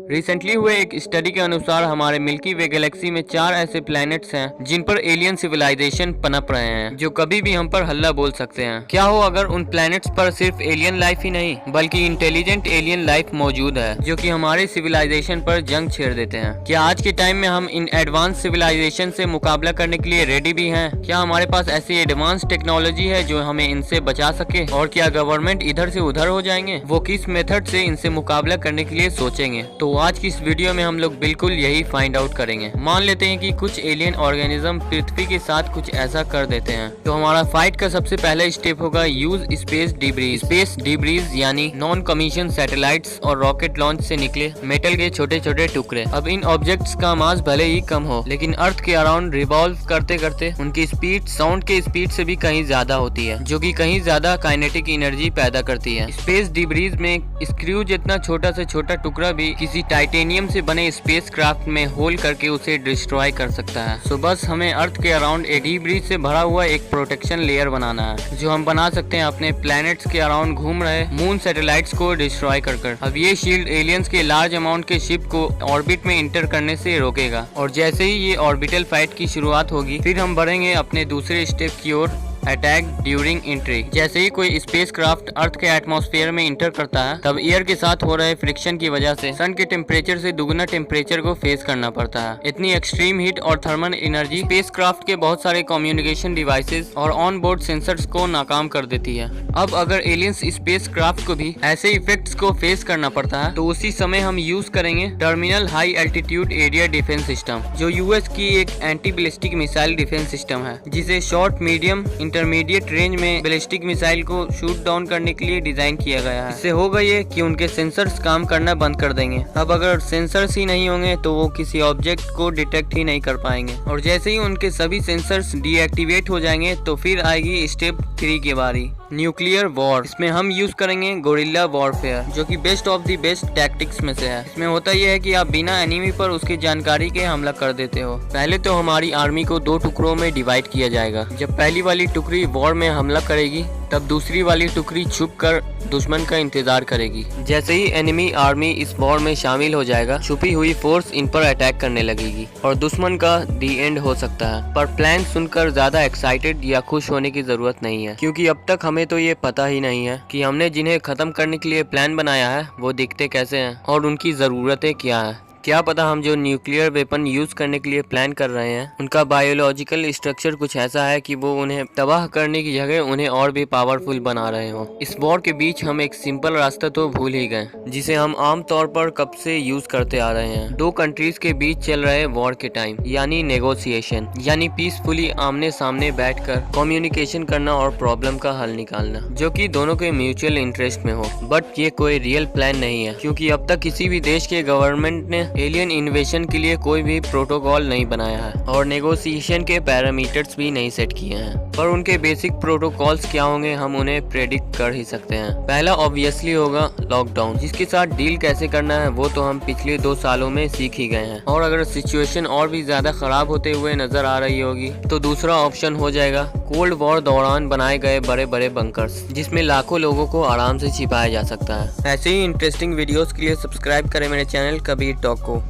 Recently हुए एक study के अनुसार हमारे मिल्की वे गैलेक्सी में 4 ऐसे प्लैनेट्स हैं जिन पर एलियन सिविलाइजेशन पनप रहे हैं, जो कभी भी हम पर हल्ला बोल सकते हैं। क्या हो अगर उन प्लैनेट्स पर सिर्फ एलियन लाइफ ही नहीं बल्कि इंटेलिजेंट एलियन लाइफ मौजूद है जो कि हमारे सिविलाइजेशन पर जंग छेड़ देते हैं। क्या आज के टाइम में हम इन एडवांस सिविलाइजेशन से मुकाबला करने के लिए रेडी भी हैं? क्या हमारे पास ऐसी एडवांस टेक्नोलॉजी है जो हमें इनसे बचा सके? और क्या गवर्नमेंट इधर से उधर हो जाएंगे? वो किस मेथड से इनसे मुकाबला करने के लिए सोचेंगे? तो आज की इस वीडियो में हम लोग बिल्कुल यही फाइंड आउट करेंगे। मान लेते हैं कि कुछ एलियन ऑर्गेनिज्म पृथ्वी के साथ कुछ ऐसा कर देते हैं, तो हमारा फाइट का सबसे पहला स्टेप होगा use space debris. Space debris यानी नॉन कमीशन सैटेलाइट्स और रॉकेट लॉन्च से निकले मेटल के छोटे छोटे टुकड़े। अब इन ऑब्जेक्ट्स का मास भले ही कम हो, लेकिन अर्थ के अराउंड रिवॉल्व करते करते उनकी स्पीड साउंड के स्पीड से भी कहीं ज्यादा होती है, जो कि कहीं ज्यादा काइनेटिक एनर्जी पैदा करती है। स्पेस डिब्रीज में स्क्रू जितना छोटा से छोटा टुकड़ा भी किसी टाइटेनियम से बने स्पेस क्राफ्ट में होल करके उसे डिस्ट्रॉय कर सकता है। सो बस हमें अर्थ के अराउंड एक डिब्रीज से भरा हुआ एक प्रोटेक्शन लेयर बनाना है, जो हम बना सकते हैं अपने प्लैनेट्स के अराउंड घूम रहे मून सैटेलाइट्स को डिस्ट्रॉय कर। अब ये शील्ड एलियंस के लार्ज अमाउंट के शिप को ऑर्बिट में इंटर करने से रोकेगा, और जैसे ही ये ऑर्बिटल फाइट की शुरुआत होगी फिर हम बढ़ेंगे अपने दूसरे स्टेप की ओर, अटैक ड्यूरिंग एंट्री। जैसे ही कोई स्पेस क्राफ्ट अर्थ के एटमॉस्फेयर में इंटर करता है, तब एयर के साथ हो रहे फ्रिक्शन की वजह से सन के टेम्परेचर से दुगना टेम्परेचर को फेस करना पड़ता है। इतनी एक्सट्रीम हीट और थर्मल एनर्जी स्पेस क्राफ्ट के बहुत सारे कम्युनिकेशन डिवाइसेस और ऑन बोर्ड सेंसर्स को नाकाम कर देती है। अब अगर एलियंस स्पेस क्राफ्ट को भी ऐसे इफेक्ट्स को फेस करना पड़ता है, तो उसी समय हम यूज करेंगे terminal high altitude area defence system, जो यूएस की एक anti ballistic missile defence system है, जिसे शॉर्ट मीडियम इंटरमीडिएट रेंज में बैलिस्टिक मिसाइल को शूट डाउन करने के लिए डिजाइन किया गया है। इससे होगा ये कि उनके सेंसर्स काम करना बंद कर देंगे। अब अगर सेंसर्स ही नहीं होंगे तो वो किसी ऑब्जेक्ट को डिटेक्ट ही नहीं कर पाएंगे, और जैसे ही उनके सभी सेंसर्स डीएक्टिवेट हो जाएंगे तो फिर आएगी स्टेप 3 की बारी, न्यूक्लियर वॉर। इसमें हम यूज करेंगे गोरिल्ला वॉरफेयर, जो कि best of the best tactics में से है। इसमें होता यह है कि आप बिना एनिमी पर उसकी जानकारी के हमला कर देते हो। पहले तो हमारी आर्मी को 2 टुकड़ों में डिवाइड किया जाएगा। जब पहली वाली टुकड़ी वॉर में हमला करेगी, तब दूसरी वाली टुकड़ी छुप कर दुश्मन का इंतजार करेगी। जैसे ही एनिमी आर्मी इस वॉर में शामिल हो जाएगा, छुपी हुई फोर्स इन पर अटैक करने लगेगी और दुश्मन का दी एंड हो सकता है। पर प्लान सुनकर ज्यादा एक्साइटेड या खुश होने की जरूरत नहीं है, क्योंकि अब तक हमें तो ये पता ही नहीं है कि हमने जिन्हें खत्म करने के लिए प्लान बनाया है वो दिखते कैसे हैं और उनकी जरूरतें क्या है। क्या पता हम जो न्यूक्लियर वेपन यूज करने के लिए प्लान कर रहे हैं उनका बायोलॉजिकल स्ट्रक्चर कुछ ऐसा है कि वो उन्हें तबाह करने की जगह उन्हें और भी पावरफुल बना रहे हो। इस वॉर के बीच हम एक सिंपल रास्ता तो भूल ही गए, जिसे हम आमतौर पर कब से यूज करते आ रहे हैं। 2 कंट्रीज के बीच चल रहे वॉर के टाइम, यानी नेगोशिएशन, यानी पीसफुली आमने सामने बैठकर कम्युनिकेशन करना और प्रॉब्लम का हल निकालना, जो कि दोनों के म्यूचुअल इंटरेस्ट में हो। बट ये कोई रियल प्लान नहीं है, क्योंकि अब तक किसी भी देश के गवर्नमेंट ने एलियन इन्वेशन के लिए कोई भी प्रोटोकॉल नहीं बनाया है और नेगोशिएशन के पैरामीटर्स भी नहीं सेट किए हैं। पर उनके बेसिक प्रोटोकॉल्स क्या होंगे हम उन्हें प्रेडिक्ट कर ही सकते हैं। पहला ऑब्वियसली होगा लॉकडाउन, जिसके साथ डील कैसे करना है वो तो हम पिछले 2 सालों में सीख ही गए हैं। और अगर सिचुएशन और भी ज्यादा खराब होते हुए नजर आ रही होगी तो दूसरा ऑप्शन हो जाएगा कोल्ड वॉर दौरान बनाए गए बड़े बड़े बंकर्स, जिसमें लाखों लोगों को आराम से छिपाया जा सकता है। ऐसे ही इंटरेस्टिंग वीडियोस के लिए सब्सक्राइब करें मेरे चैनल कबीर टॉक को।